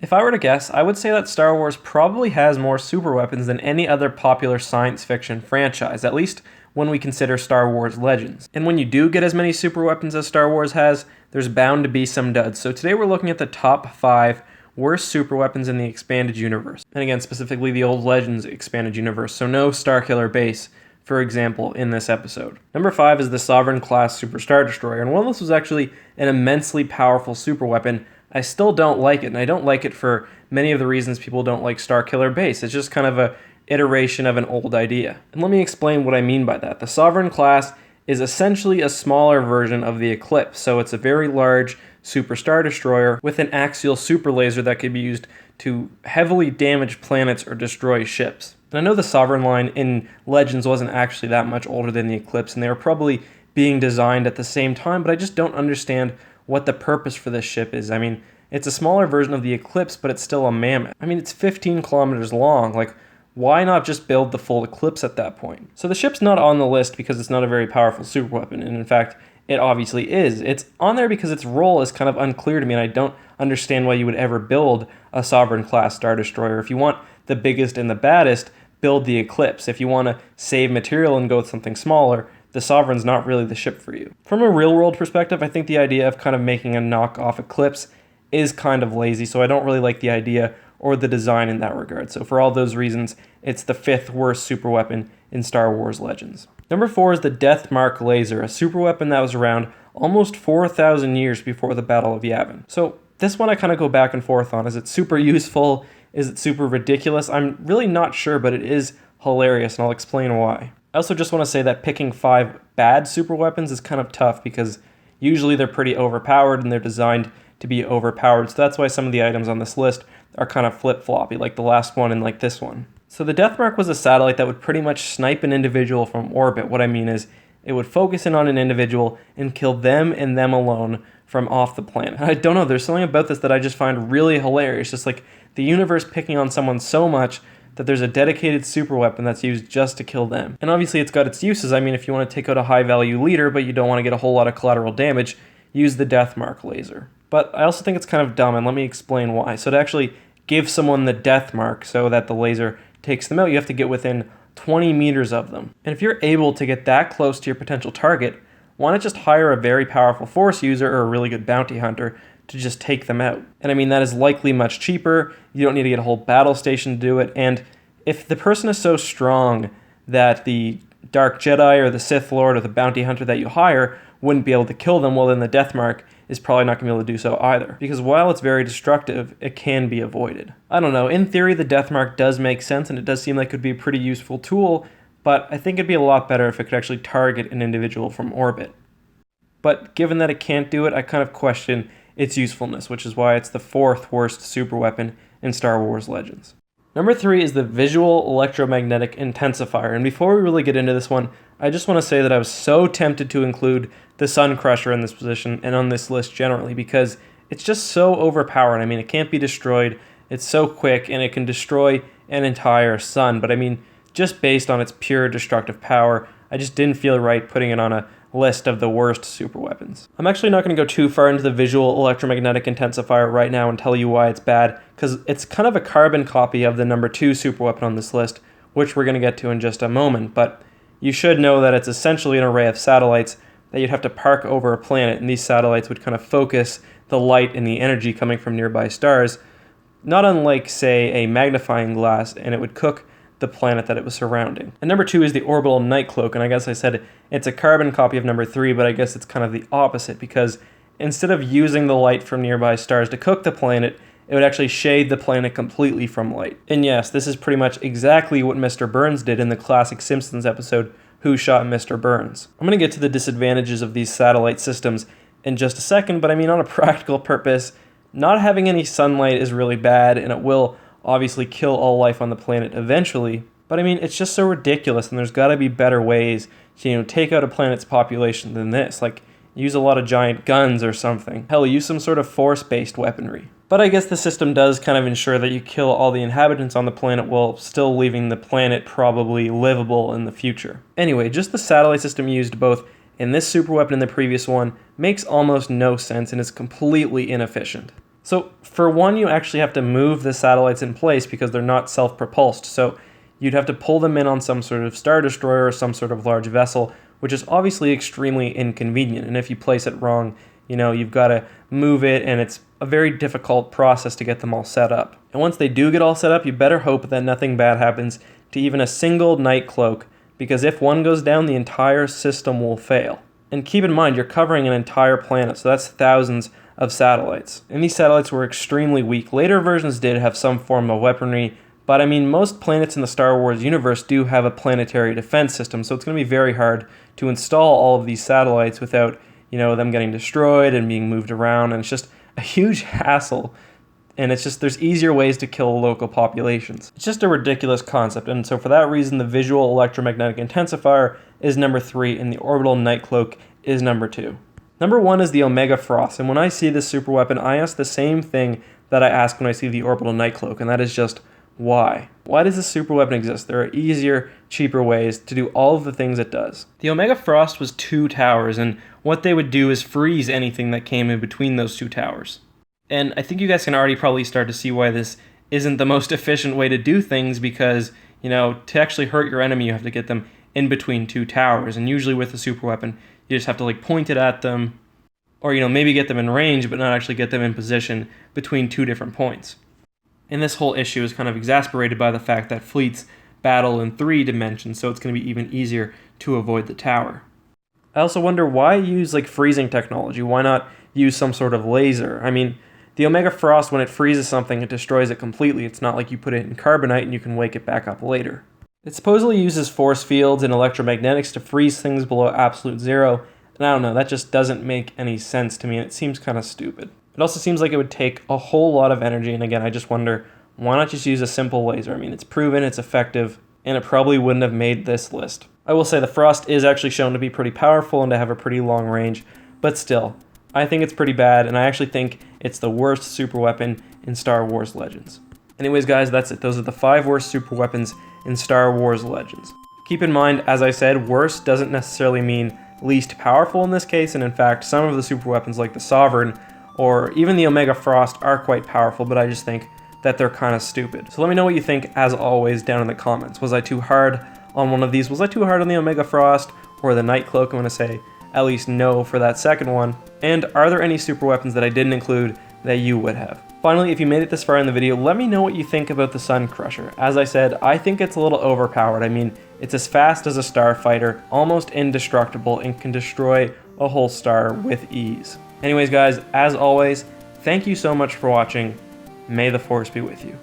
If I were to guess, I would say that Star Wars probably has more superweapons than any other popular science fiction franchise, at least when we consider Star Wars Legends. And when you do get as many superweapons as Star Wars has, there's bound to be some duds. So today we're looking at the top 5 worst superweapons in the expanded universe. And again, specifically the old Legends expanded universe, so no Starkiller base, for example, in this episode. Number 5 is the Sovereign class Super Star Destroyer, and while this was actually an immensely powerful superweapon, I still don't like it, and I don't like it for many of the reasons people don't like Starkiller base. It's just kind of a iteration of an old idea. And let me explain what I mean by that. The Sovereign class is essentially a smaller version of the Eclipse, so it's a very large Super Star Destroyer with an axial super laser that could be used to heavily damage planets or destroy ships. And I know the Sovereign line in Legends wasn't actually that much older than the Eclipse, and they were probably being designed at the same time, but I just don't understand what the purpose for this ship is. I mean, it's a smaller version of the Eclipse, but it's still a mammoth. I mean, it's 15 kilometers long. Like, why not just build the full Eclipse at that point? So the ship's not on the list because it's not a very powerful superweapon, and in fact, it obviously is. It's on there because its role is kind of unclear to me, and I don't understand why you would ever build a Sovereign class Star Destroyer. If you want the biggest and the baddest, build the Eclipse. If you want to save material and go with something smaller, the Sovereign's not really the ship for you. From a real-world perspective, I think the idea of kind of making a knockoff Eclipse is kind of lazy, so I don't really like the idea or the design in that regard. So for all those reasons, it's the 5th worst superweapon in Star Wars Legends. Number 4 is the Death Mark Laser, a superweapon that was around almost 4,000 years before the Battle of Yavin. So this one I kind of go back and forth on. Is it super useful? Is it super ridiculous? I'm really not sure, but it is hilarious, and I'll explain why. I also just want to say that picking 5 bad superweapons is kind of tough because usually they're pretty overpowered and they're designed to be overpowered. So that's why some of the items on this list are kind of flip-floppy, like the last one and like this one. So the Death Mark was a satellite that would pretty much snipe an individual from orbit. What I mean is it would focus in on an individual and kill them and them alone from off the planet. I don't know, there's something about this that I just find really hilarious. Just like the universe picking on someone so much that there's a dedicated superweapon that's used just to kill them. And obviously it's got its uses. I mean, if you want to take out a high-value leader, but you don't want to get a whole lot of collateral damage, use the Death Mark laser. But I also think it's kind of dumb, and let me explain why. So to actually give someone the Death Mark so that the laser takes them out, you have to get within 20 meters of them. And if you're able to get that close to your potential target, why not just hire a very powerful Force user or a really good bounty hunter to just take them out? And I mean, that is likely much cheaper. You don't need to get a whole battle station to do it. And if the person is so strong that the Dark Jedi or the Sith Lord or the bounty hunter that you hire wouldn't be able to kill them, well then the Death Mark is probably not going to be able to do so either. Because while it's very destructive, it can be avoided. I don't know, in theory the Death Mark does make sense and it does seem like it could be a pretty useful tool, but I think it'd be a lot better if it could actually target an individual from orbit. But given that it can't do it, I kind of question its usefulness, which is why it's the 4th worst superweapon in Star Wars Legends. Number 3 is the Visual Electromagnetic Intensifier, and before we really get into this one, I just want to say that I was so tempted to include the Sun Crusher in this position and on this list generally because it's just so overpowered. I mean, it can't be destroyed, it's so quick, and it can destroy an entire sun, but I mean, just based on its pure destructive power, I just didn't feel right putting it on a list of the worst superweapons. I'm actually not going to go too far into the Visual Electromagnetic Intensifier right now and tell you why it's bad, because it's kind of a carbon copy of the number 2 superweapon on this list, which we're going to get to in just a moment, but you should know that it's essentially an array of satellites that you'd have to park over a planet, and these satellites would kind of focus the light and the energy coming from nearby stars, not unlike, say, a magnifying glass, and it would cook the planet that it was surrounding. And number 2 is the Orbital Night Cloak, and I guess I said it's a carbon copy of number 3, but I guess it's kind of the opposite, because instead of using the light from nearby stars to cook the planet, it would actually shade the planet completely from light. And yes, this is pretty much exactly what Mr. Burns did in the classic Simpsons episode, Who Shot Mr. Burns? I'm going to get to the disadvantages of these satellite systems in just a second, but I mean, on a practical purpose, not having any sunlight is really bad, and it will obviously kill all life on the planet eventually, but I mean, it's just so ridiculous, and there's got to be better ways to, take out a planet's population than this, like use a lot of giant guns or something. Hell, use some sort of force-based weaponry. But I guess the system does kind of ensure that you kill all the inhabitants on the planet while still leaving the planet probably livable in the future. Anyway, just the satellite system used both in this superweapon and the previous one makes almost no sense and is completely inefficient. So for one, you actually have to move the satellites in place because they're not self-propulsed. So you'd have to pull them in on some sort of star destroyer or some sort of large vessel, which is obviously extremely inconvenient. And if you place it wrong, you've got to move it, and it's a very difficult process to get them all set up. And once they do get all set up, you better hope that nothing bad happens to even a single night cloak, because if one goes down, the entire system will fail. And keep in mind, you're covering an entire planet, so that's thousands of satellites. And these satellites were extremely weak. Later versions did have some form of weaponry, but I mean, most planets in the Star Wars universe do have a planetary defense system, so it's going to be very hard to install all of these satellites without, them getting destroyed and being moved around, and it's just a huge hassle. And it's just, there's easier ways to kill local populations. It's just a ridiculous concept, and so for that reason, the visual electromagnetic intensifier is number 3, and the orbital night cloak is number 2. Number 1 is the Omega Frost, and when I see this super weapon, I ask the same thing that I ask when I see the orbital night cloak, and that is just, why? Why does this super weapon exist? There are easier, cheaper ways to do all of the things it does. The Omega Frost was 2 towers, and what they would do is freeze anything that came in between those 2 towers. And I think you guys can already probably start to see why this isn't the most efficient way to do things, because, to actually hurt your enemy, you have to get them in between 2 towers, and usually with a super weapon, you just have to point it at them, or maybe get them in range, but not actually get them in position between 2 different points. And this whole issue is kind of exasperated by the fact that fleets battle in 3 dimensions, so it's going to be even easier to avoid the tower. I also wonder, why use freezing technology? Why not use some sort of laser? I mean, the Omega Frost, when it freezes something, it destroys it completely. It's not like you put it in carbonite and you can wake it back up later. It supposedly uses force fields and electromagnetics to freeze things below absolute zero, and I don't know, that just doesn't make any sense to me, and it seems kind of stupid. It also seems like it would take a whole lot of energy, and again, I just wonder, why not just use a simple laser? I mean, it's proven, it's effective, and it probably wouldn't have made this list. I will say the Frost is actually shown to be pretty powerful and to have a pretty long range, but still, I think it's pretty bad, and I actually think it's the worst super weapon in Star Wars Legends. Anyways, guys, that's it. Those are the 5 worst super weapons in Star Wars Legends. Keep in mind, as I said, worst doesn't necessarily mean least powerful in this case, and in fact, some of the super weapons like the Sovereign or even the Omega Frost are quite powerful, but I just think that they're kind of stupid. So let me know what you think, as always, down in the comments. Was I too hard on one of these? Was I too hard on the Omega Frost or the Night Cloak? I'm going to say at least no for that second one. And are there any super weapons that I didn't include that you would have? Finally, if you made it this far in the video, let me know what you think about the Sun Crusher. As I said, I think it's a little overpowered. I mean, it's as fast as a starfighter, almost indestructible, and can destroy a whole star with ease. Anyways, guys, as always, thank you so much for watching. May the Force be with you.